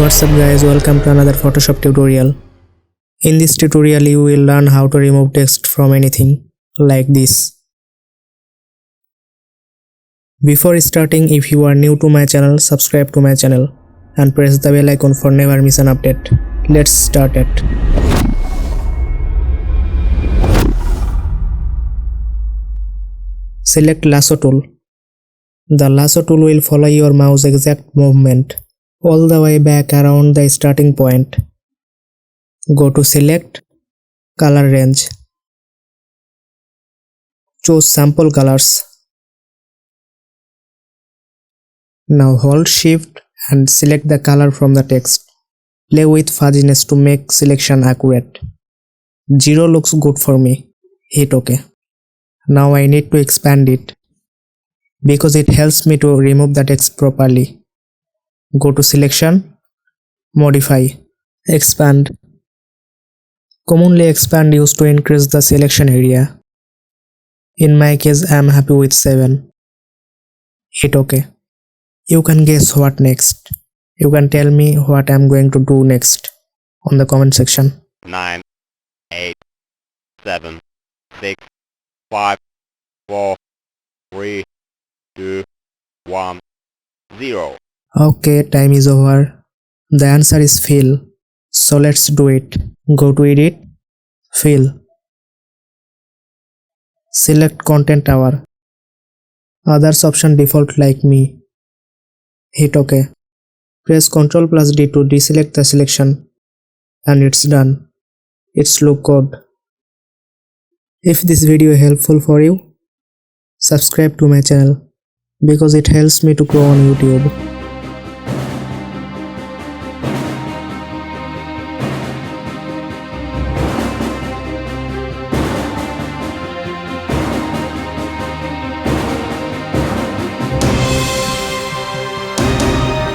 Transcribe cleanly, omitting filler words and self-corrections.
What's up guys, welcome to another Photoshop tutorial. In this tutorial you will learn how to remove text from anything, like this. Before starting, if you are new to my channel, subscribe to my channel and press the bell icon for never miss an update. Let's start it. Select lasso tool. The lasso tool will follow your mouse exact movement all the way back around the starting point. Go to Select, Color Range. Choose sample colors. Now hold Shift and select the color from the text. Play with fuzziness to make selection accurate. 0 looks good for me. Hit OK. Now I need to expand it because it helps me to remove the text properly. Go to Selection, Modify, Expand. Commonly expand used to increase the selection area. In my case I am happy with 7. Hit OK. You can guess what next. You can tell me what I am going to do next on the comment section. 9, 8, 7, 6, 5, 4, 3, 2, 1, 0. Okay, time is over. The answer is fill. So let's do it. Go to Edit, Fill. Select Content Hour. Others option default like me. Hit OK. Press Ctrl+D to deselect the selection. And it's done. It's look good. If this video helpful for you, subscribe to my channel because it helps me to grow on YouTube.